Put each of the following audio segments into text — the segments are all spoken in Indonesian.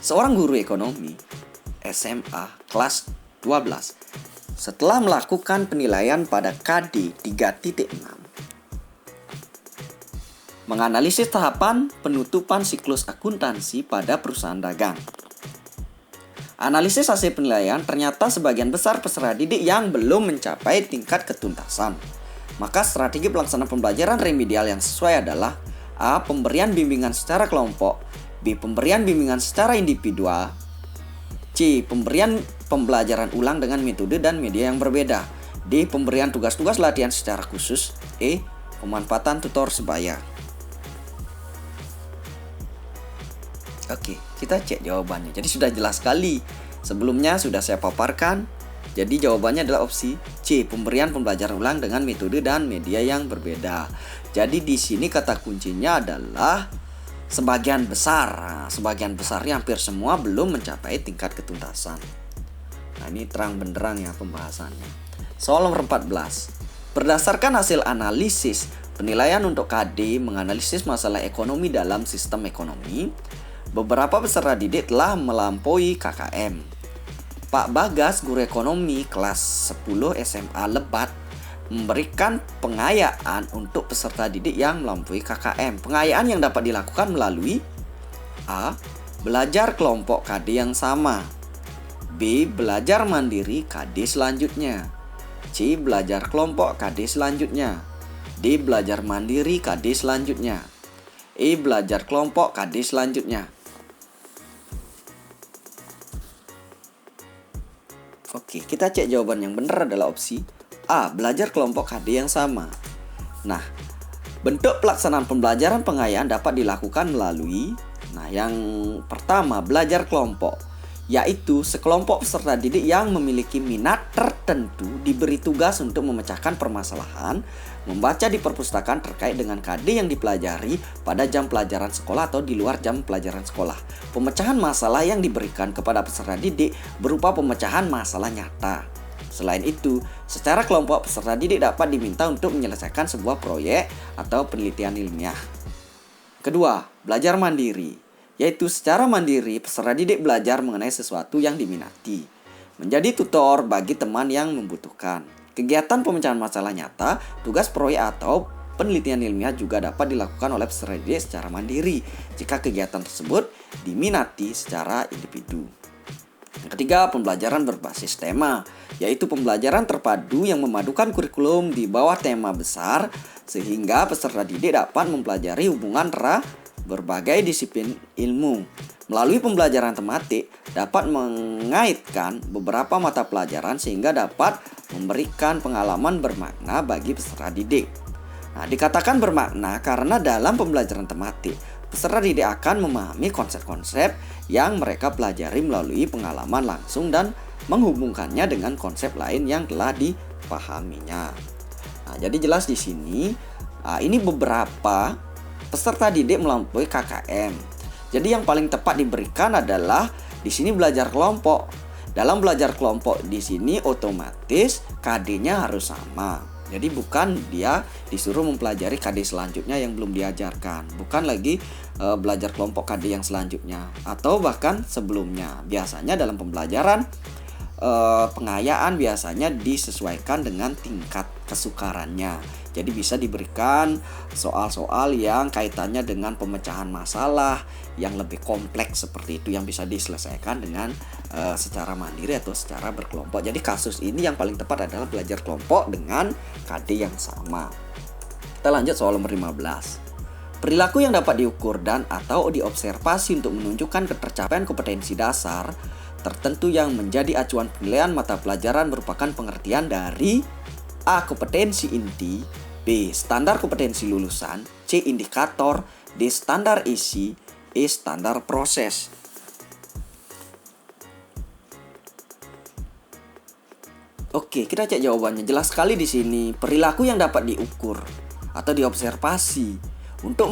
Seorang guru ekonomi SMA kelas 12 setelah melakukan penilaian pada KD 3.6 menganalisis tahapan penutupan siklus akuntansi pada perusahaan dagang. Analisis hasil penilaian ternyata sebagian besar peserta didik yang belum mencapai tingkat ketuntasan. Maka strategi pelaksanaan pembelajaran remedial yang sesuai adalah A. Pemberian bimbingan secara kelompok, B. Pemberian bimbingan secara individual, C. Pemberian pembelajaran ulang dengan metode dan media yang berbeda, D. Pemberian tugas-tugas latihan secara khusus, E. Pemanfaatan tutor sebaya. Oke, kita cek jawabannya. Jadi sudah jelas sekali. Sebelumnya sudah saya paparkan. Jadi jawabannya adalah opsi C, pemberian pembelajaran ulang dengan metode dan media yang berbeda. Jadi di sini kata kuncinya adalah sebagian besar. Sebagian besarnya hampir semua belum mencapai tingkat ketuntasan. Nah, ini terang benderang ya pembahasannya. Soal nomor 14. Berdasarkan hasil analisis penilaian untuk KD menganalisis masalah ekonomi dalam sistem ekonomi, beberapa peserta didik telah melampaui KKM. Pak Bagas, guru ekonomi kelas 10 SMA Lebat, memberikan pengayaan untuk peserta didik yang melampaui KKM. Pengayaan yang dapat dilakukan melalui A. Belajar kelompok KD yang sama, B. Belajar mandiri KD selanjutnya, C. Belajar kelompok KD selanjutnya, D. Belajar mandiri KD selanjutnya, E. Belajar kelompok KD selanjutnya. Oke, kita cek jawaban yang benar adalah opsi A. Belajar kelompok KD yang sama. Nah, bentuk pelaksanaan pembelajaran pengayaan dapat dilakukan melalui yang pertama, belajar kelompok, yaitu sekelompok peserta didik yang memiliki minat tertentu diberi tugas untuk memecahkan permasalahan, membaca di perpustakaan terkait dengan KD yang dipelajari pada jam pelajaran sekolah atau di luar jam pelajaran sekolah. Pemecahan masalah yang diberikan kepada peserta didik berupa pemecahan masalah nyata. Selain itu, secara kelompok peserta didik dapat diminta untuk menyelesaikan sebuah proyek atau penelitian ilmiah. Kedua, belajar mandiri, yaitu secara mandiri peserta didik belajar mengenai sesuatu yang diminati, menjadi tutor bagi teman yang membutuhkan. Kegiatan pemecahan masalah nyata, tugas proyek atau penelitian ilmiah juga dapat dilakukan oleh peserta didik secara mandiri jika kegiatan tersebut diminati secara individu. Yang ketiga, pembelajaran berbasis tema, yaitu pembelajaran terpadu yang memadukan kurikulum di bawah tema besar sehingga peserta didik dapat mempelajari hubungan antara berbagai disiplin ilmu. Melalui pembelajaran tematik dapat mengaitkan beberapa mata pelajaran sehingga dapat memberikan pengalaman bermakna bagi peserta didik. Nah, dikatakan bermakna karena dalam pembelajaran tematik peserta didik akan memahami konsep-konsep yang mereka pelajari melalui pengalaman langsung dan menghubungkannya dengan konsep lain yang telah dipahaminya. Nah, jadi jelas di sini ini beberapa peserta didik melampaui KKM. Jadi yang paling tepat diberikan adalah di sini belajar kelompok. Dalam belajar kelompok di sini otomatis KD-nya harus sama. Jadi bukan dia disuruh mempelajari KD selanjutnya yang belum diajarkan. Bukan lagi belajar kelompok KD yang selanjutnya atau bahkan sebelumnya. Biasanya dalam pembelajaran pengayaan biasanya disesuaikan dengan tingkat kesukarannya. Jadi bisa diberikan soal-soal yang kaitannya dengan pemecahan masalah yang lebih kompleks seperti itu yang bisa diselesaikan dengan secara mandiri atau secara berkelompok. Jadi kasus ini yang paling tepat adalah belajar kelompok dengan KD yang sama. Kita lanjut soal nomor 15. Perilaku yang dapat diukur dan atau diobservasi untuk menunjukkan ketercapaian kompetensi dasar tertentu yang menjadi acuan penilaian mata pelajaran merupakan pengertian dari A. Kompetensi inti, B. Standar kompetensi lulusan, C. Indikator, D. Standar isi, E. Standar proses. Oke, kita cek jawabannya. Jelas sekali di sini perilaku yang dapat diukur atau diobservasi untuk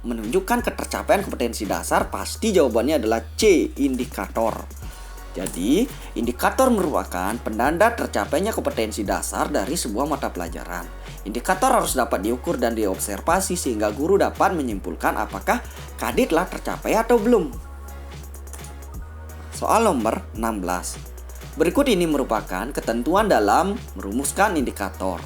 menunjukkan ketercapaian kompetensi dasar, pasti jawabannya adalah C. Indikator. Jadi, indikator merupakan penanda tercapainya kompetensi dasar dari sebuah mata pelajaran. Indikator harus dapat diukur dan diobservasi sehingga guru dapat menyimpulkan apakah KD telah tercapai atau belum. Soal nomor 16. Berikut ini merupakan ketentuan dalam merumuskan indikator.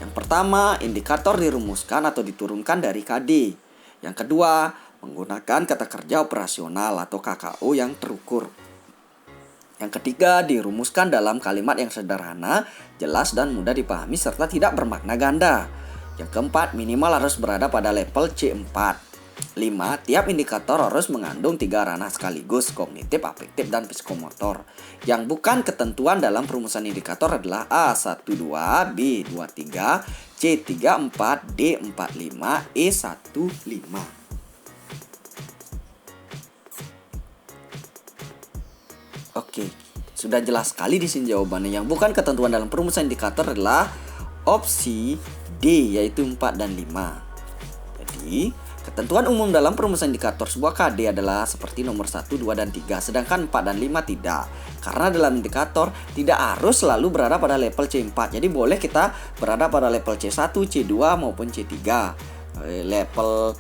Yang pertama, indikator dirumuskan atau diturunkan dari KD. Yang kedua, menggunakan kata kerja operasional atau KKO yang terukur. Yang ketiga, dirumuskan dalam kalimat yang sederhana, jelas dan mudah dipahami serta tidak bermakna ganda. Yang keempat, minimal harus berada pada level C4. 5. Tiap indikator harus mengandung 3 ranah sekaligus, kognitif, afektif, dan psikomotor. Yang bukan ketentuan dalam perumusan indikator adalah A12, B23, C34, D45, E15. Oke, sudah jelas sekali di sini jawabannya. Yang bukan ketentuan dalam perumusan indikator adalah opsi D, yaitu 4 dan 5. Jadi, ketentuan umum dalam perumusan indikator sebuah KD adalah seperti nomor 1, 2, dan 3, sedangkan 4 dan 5 tidak. Karena dalam indikator tidak harus selalu berada pada level C4. Jadi boleh kita berada pada level C1, C2 maupun C3. Level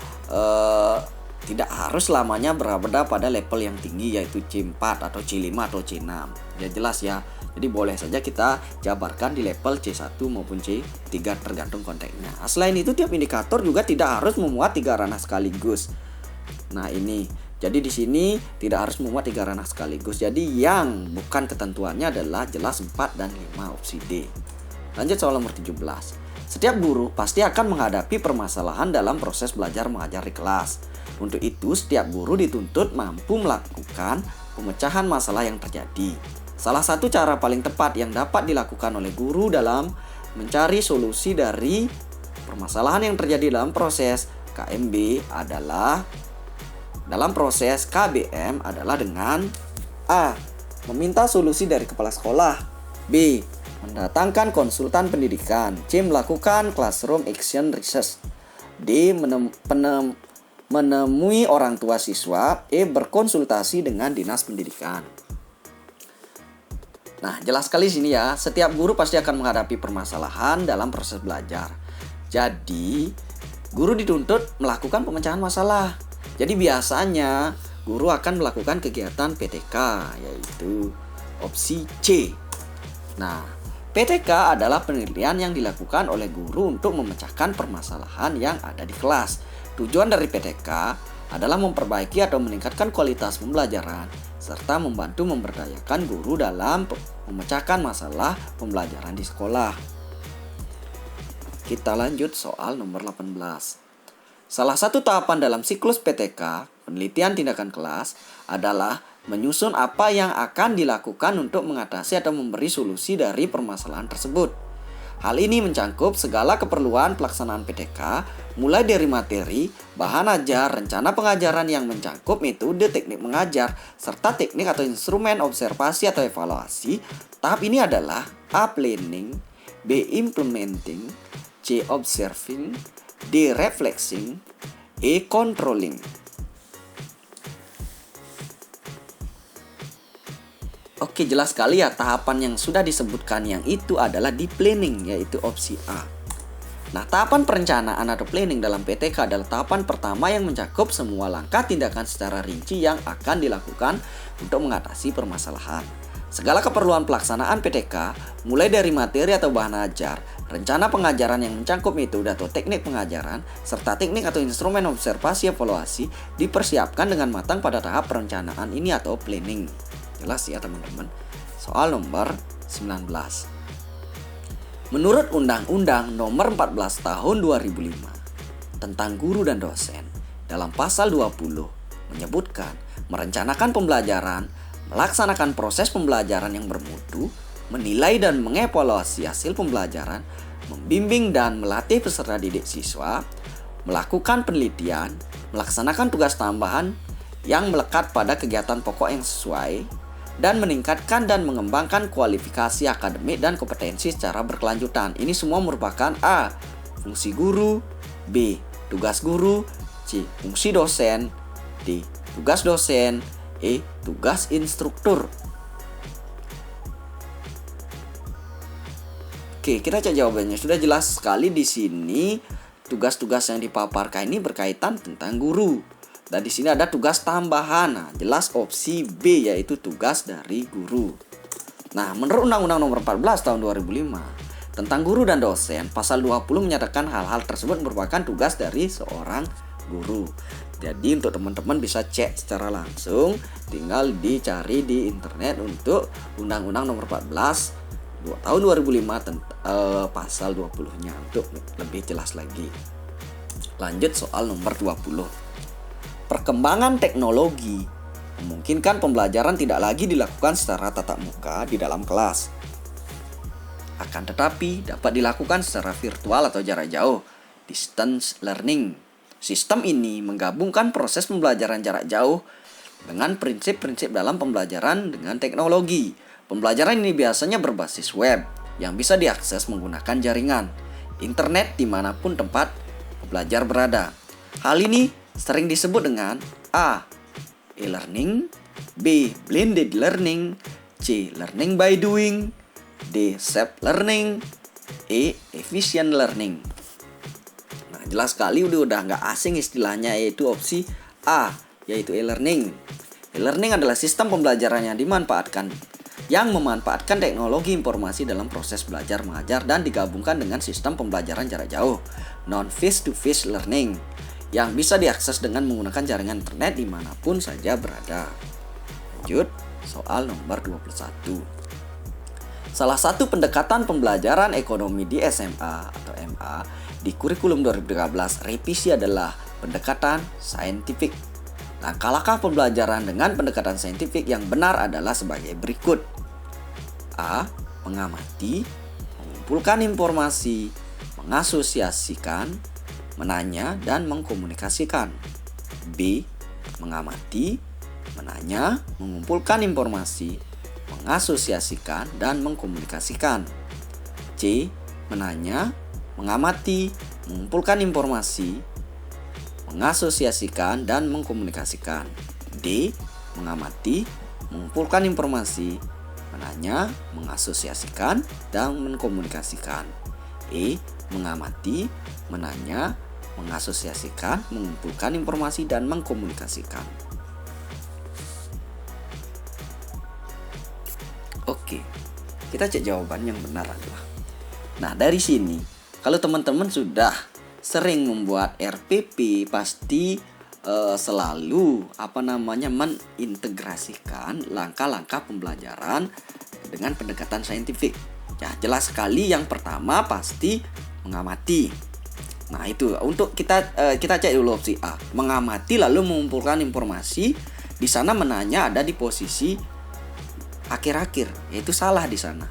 tidak harus selamanya berada pada level yang tinggi, yaitu C4 atau C5 atau C6. Ya jelas ya. Jadi boleh saja kita jabarkan di level C1 maupun C3 tergantung konteksnya. Selain itu, tiap indikator juga tidak harus memuat 3 ranah sekaligus. Nah ini, jadi di sini tidak harus memuat 3 ranah sekaligus. Jadi yang bukan ketentuannya adalah jelas 4 dan 5, opsi D. Lanjut soal nomor 17. Setiap guru pasti akan menghadapi permasalahan dalam proses belajar mengajar di kelas. Untuk itu, setiap guru dituntut mampu melakukan pemecahan masalah yang terjadi. Salah satu cara paling tepat yang dapat dilakukan oleh guru dalam mencari solusi dari permasalahan yang terjadi dalam proses KMB adalah dalam proses KBM adalah dengan A. Meminta solusi dari kepala sekolah, B. Mendatangkan konsultan pendidikan, C. Melakukan classroom action research, D. Menemui orang tua siswa, E. Berkonsultasi dengan dinas pendidikan. Nah, jelas sekali sini ya, setiap guru pasti akan menghadapi permasalahan dalam proses belajar. Jadi, guru dituntut melakukan pemecahan masalah. Jadi biasanya guru akan melakukan kegiatan PTK, yaitu opsi C. Nah, PTK adalah penelitian yang dilakukan oleh guru untuk memecahkan permasalahan yang ada di kelas. Tujuan dari PTK adalah memperbaiki atau meningkatkan kualitas pembelajaran serta membantu memberdayakan guru dalam memecahkan masalah pembelajaran di sekolah. Kita lanjut soal nomor 18. Salah satu tahapan dalam siklus PTK, penelitian tindakan kelas, adalah menyusun apa yang akan dilakukan untuk mengatasi atau memberi solusi dari permasalahan tersebut. Hal ini mencangkup segala keperluan pelaksanaan PTK, mulai dari materi, bahan ajar, rencana pengajaran yang mencangkup metode teknik mengajar, serta teknik atau instrumen observasi atau evaluasi. Tahap ini adalah A. Planning, B. Implementing, C. Observing, D. Reflecting, E. Controlling. Oke, jelas sekali ya, tahapan yang sudah disebutkan yang itu adalah di planning, yaitu opsi A. Nah, tahapan perencanaan atau planning dalam PTK adalah tahapan pertama yang mencakup semua langkah tindakan secara rinci yang akan dilakukan untuk mengatasi permasalahan. Segala keperluan pelaksanaan PTK, mulai dari materi atau bahan ajar, rencana pengajaran yang mencangkup metode atau teknik pengajaran, serta teknik atau instrumen observasi evaluasi, dipersiapkan dengan matang pada tahap perencanaan ini atau planning. Jelas ya teman-teman. Soal nomor 19. Menurut Undang-Undang Nomor 14 Tahun 2005 tentang guru dan dosen, dalam pasal 20 menyebutkan merencanakan pembelajaran, melaksanakan proses pembelajaran yang bermutu, menilai dan mengevaluasi hasil pembelajaran, membimbing dan melatih peserta didik siswa, melakukan penelitian, melaksanakan tugas tambahan yang melekat pada kegiatan pokok yang sesuai, dan meningkatkan dan mengembangkan kualifikasi akademik dan kompetensi secara berkelanjutan. Ini semua merupakan A. Fungsi guru, B. Tugas guru, C. Fungsi dosen, D. Tugas dosen, E. Tugas instruktur. Oke, kita cek jawabannya. Sudah jelas sekali di sini tugas-tugas yang dipaparkan ini berkaitan tentang guru. Dan di sini ada tugas tambahan. Nah, jelas opsi B yaitu tugas dari guru. Nah, menurut Undang-Undang Nomor 14 Tahun 2005 tentang guru dan dosen, pasal 20 menyatakan hal-hal tersebut merupakan tugas dari seorang guru. Jadi untuk teman-teman bisa cek secara langsung, tinggal dicari di internet untuk Undang-Undang Nomor 14 Tahun 2005 pasal 20-nya untuk lebih jelas lagi. Lanjut soal nomor 20. Perkembangan teknologi memungkinkan pembelajaran tidak lagi dilakukan secara tatap muka di dalam kelas. Akan tetapi dapat dilakukan secara virtual atau jarak jauh, distance learning. Sistem ini menggabungkan proses pembelajaran jarak jauh dengan prinsip-prinsip dalam pembelajaran dengan teknologi. Pembelajaran ini biasanya berbasis web yang bisa diakses menggunakan jaringan internet dimanapun tempat pembelajar berada. Hal ini sering disebut dengan A. E-learning, B. Blended learning, C. Learning by doing, D. Self-learning, E. Efficient learning. Nah, jelas sekali udah nggak asing istilahnya, yaitu opsi A, yaitu e-learning. E-learning adalah sistem pembelajaran yang memanfaatkan teknologi informasi dalam proses belajar mengajar dan digabungkan dengan sistem pembelajaran jarak jauh, non face-to-face learning, yang bisa diakses dengan menggunakan jaringan internet dimanapun saja berada. Lanjut, soal nomor 21. Salah satu pendekatan pembelajaran ekonomi di SMA atau MA di kurikulum 2013 revisi adalah pendekatan saintifik. Langkah-langkah pembelajaran dengan pendekatan saintifik yang benar adalah sebagai berikut. A. Mengamati, mengumpulkan informasi, mengasosiasikan, menanya, dan mengkomunikasikan. B. Mengamati, menanya, mengumpulkan informasi, mengasosiasikan, dan mengkomunikasikan. C. Menanya, mengamati, mengumpulkan informasi, mengasosiasikan, dan mengkomunikasikan. D. Mengamati, mengumpulkan informasi, menanya, mengasosiasikan, dan mengkomunikasikan. E. Mengamati, menanya, mengasosiasikan, mengumpulkan informasi, dan mengkomunikasikan. Oke, kita cek jawaban yang benar adalah. Nah, dari sini, kalau teman-teman sudah sering membuat RPP, pasti selalu mengintegrasikan langkah-langkah pembelajaran dengan pendekatan saintifik. Ya, jelas sekali yang pertama pasti mengamati. Nah, itu untuk kita cek dulu opsi A. Mengamati lalu mengumpulkan informasi. Di sana menanya ada di posisi akhir-akhir, yaitu salah di sana.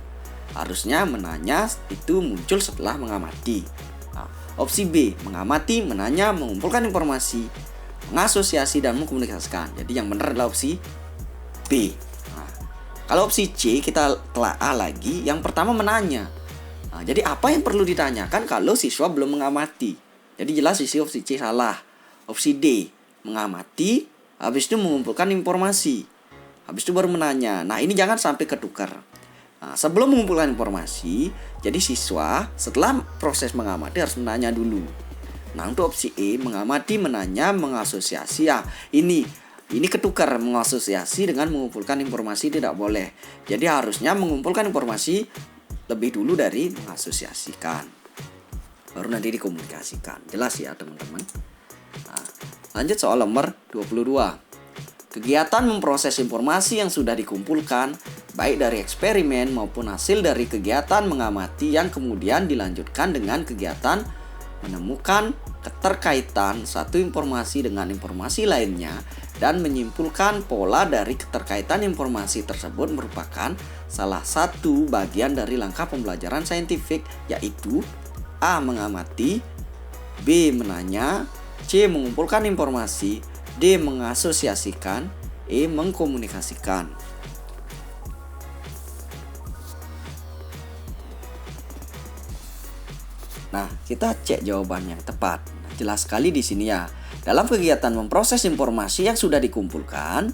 Harusnya menanya itu muncul setelah mengamati. Nah, opsi B, mengamati, menanya, mengumpulkan informasi, mengasosiasi, dan mengkomunikasikan. Jadi yang benar adalah opsi B. Nah, kalau opsi C kita telaah lagi. Yang pertama menanya. Nah, jadi apa yang perlu ditanyakan kalau siswa belum mengamati? Jadi jelas opsi C salah. Opsi D, mengamati, habis itu mengumpulkan informasi, habis itu baru menanya. Nah, ini jangan sampai ketukar. Nah, sebelum mengumpulkan informasi, jadi siswa setelah proses mengamati harus menanya dulu. Nah, untuk opsi E, mengamati, menanya, mengasosiasi. Ya, ini ketukar, mengasosiasi dengan mengumpulkan informasi tidak boleh. Jadi harusnya mengumpulkan informasi lebih dulu dari mengasosiasikan. Baru nanti dikomunikasikan. Jelas ya, teman-teman. Nah, lanjut soal nomor 22. Kegiatan memproses informasi yang sudah dikumpulkan, baik dari eksperimen maupun hasil dari kegiatan mengamati yang kemudian dilanjutkan dengan kegiatan menemukan keterkaitan satu informasi dengan informasi lainnya dan menyimpulkan pola dari keterkaitan informasi tersebut merupakan salah satu bagian dari langkah pembelajaran saintifik, yaitu A. Mengamati, B. Menanya, C. Mengumpulkan informasi, D. Mengasosiasikan, E. Mengkomunikasikan. Nah, kita cek jawaban yang tepat. Jelas sekali di sini ya. Dalam kegiatan memproses informasi yang sudah dikumpulkan,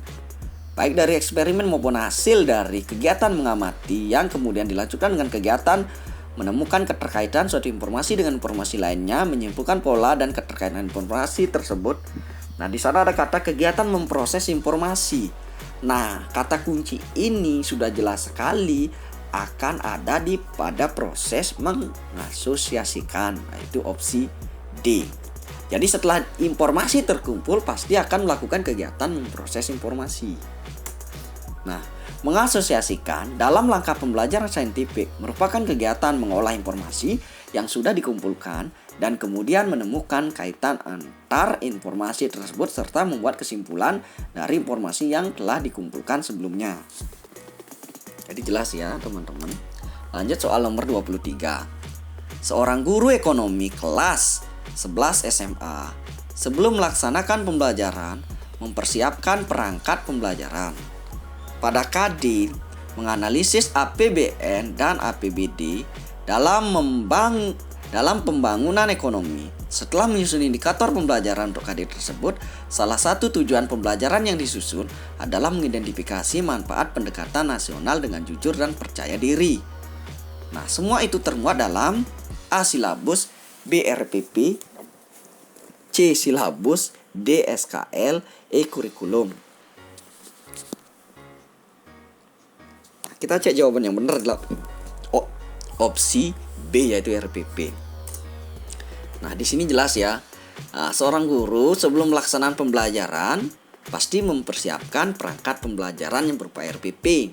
baik dari eksperimen maupun hasil dari kegiatan mengamati yang kemudian dilanjutkan dengan kegiatan menemukan keterkaitan suatu informasi dengan informasi lainnya, menyimpulkan pola dan keterkaitan informasi tersebut Nah, di sana ada kata kegiatan memproses informasi. Nah, kata kunci ini sudah jelas sekali akan ada pada proses mengasosiasikan. Nah, itu opsi D. Jadi setelah informasi terkumpul pasti akan melakukan kegiatan memproses informasi. Nah, mengasosiasikan dalam langkah pembelajaran saintifik merupakan kegiatan mengolah informasi yang sudah dikumpulkan dan kemudian menemukan kaitan antar informasi tersebut serta membuat kesimpulan dari informasi yang telah dikumpulkan sebelumnya. Jadi jelas ya teman-teman. Lanjut soal nomor 23. Seorang guru ekonomi kelas 11 SMA sebelum melaksanakan pembelajaran mempersiapkan perangkat pembelajaran. Pada KD menganalisis APBN dan APBD dalam pembangunan ekonomi. Setelah menyusun indikator pembelajaran untuk KD tersebut, salah satu tujuan pembelajaran yang disusun adalah mengidentifikasi manfaat pendekatan nasional dengan jujur dan percaya diri. Nah, semua itu termuat dalam A. Silabus, B. RPP, C. Silabus, D. SKL, E. Kurikulum. Kita cek jawaban yang benar adalah opsi B, yaitu RPP. Nah, di sini jelas ya. Seorang guru sebelum melaksanakan pembelajaran pasti mempersiapkan perangkat pembelajaran yang berupa RPP.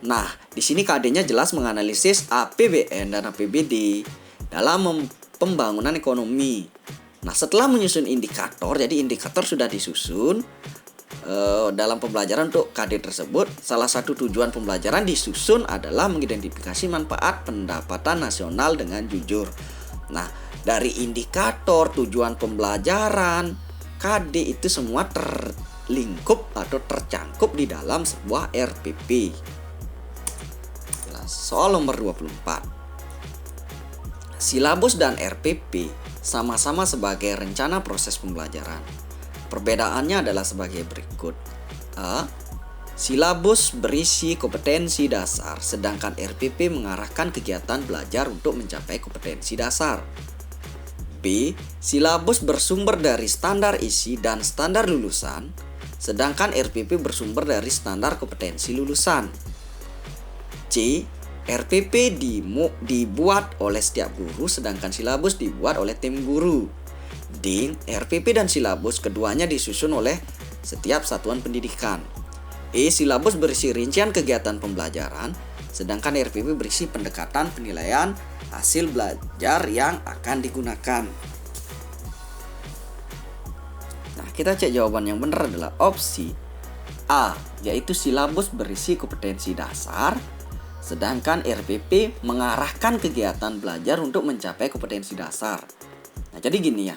Nah, di sini KD-nya jelas menganalisis APBN dan APBD dalam pembangunan ekonomi. Nah, setelah menyusun indikator, jadi indikator sudah disusun dalam pembelajaran untuk KD tersebut. Salah satu tujuan pembelajaran disusun adalah mengidentifikasi manfaat pendapatan nasional dengan jujur. Nah, dari indikator tujuan pembelajaran KD itu semua terlingkup atau tercangkup di dalam sebuah RPP. Soal nomor 24. Silabus dan RPP sama-sama sebagai rencana proses pembelajaran. Perbedaannya adalah sebagai berikut. A. Silabus berisi kompetensi dasar, sedangkan RPP mengarahkan kegiatan belajar untuk mencapai kompetensi dasar. B. Silabus bersumber dari standar isi dan standar lulusan, sedangkan RPP bersumber dari standar kompetensi lulusan. C. RPP dibuat oleh setiap guru, sedangkan silabus dibuat oleh tim guru. D. RPP dan silabus keduanya disusun oleh setiap satuan pendidikan. E. Silabus berisi rincian kegiatan pembelajaran, sedangkan RPP berisi pendekatan penilaian hasil belajar yang akan digunakan. Nah, kita cek jawaban yang benar adalah opsi A, yaitu silabus berisi kompetensi dasar, sedangkan RPP mengarahkan kegiatan belajar untuk mencapai kompetensi dasar. Nah, jadi gini ya.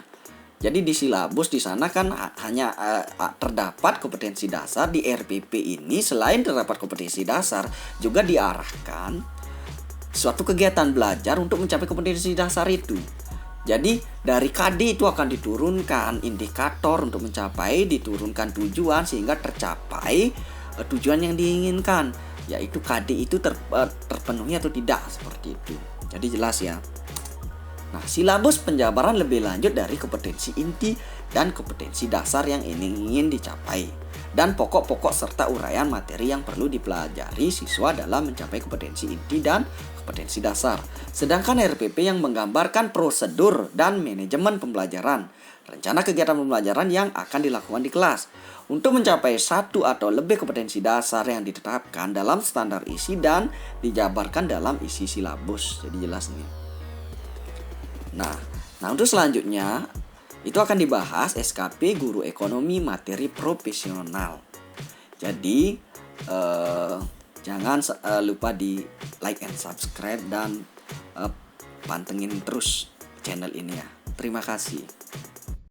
Jadi di silabus di sana kan hanya terdapat kompetensi dasar. Di RPP ini selain terdapat kompetensi dasar juga diarahkan suatu kegiatan belajar untuk mencapai kompetensi dasar itu. Jadi dari KD itu akan diturunkan indikator untuk mencapai, diturunkan tujuan sehingga tercapai tujuan yang diinginkan, yaitu KD itu terpenuhi atau tidak, seperti itu. Jadi jelas ya. Nah, silabus penjabaran lebih lanjut dari kompetensi inti dan kompetensi dasar yang ingin dicapai, dan pokok-pokok serta uraian materi yang perlu dipelajari siswa dalam mencapai kompetensi inti dan kompetensi dasar. Sedangkan RPP yang menggambarkan prosedur dan manajemen pembelajaran, rencana kegiatan pembelajaran yang akan dilakukan di kelas untuk mencapai satu atau lebih kompetensi dasar yang ditetapkan dalam standar isi dan dijabarkan dalam isi silabus. Jadi jelas nih. Nah untuk selanjutnya itu akan dibahas SKP Guru Ekonomi Materi Profesional. Jadi jangan lupa di like and subscribe dan pantengin terus channel ini ya. Terima kasih.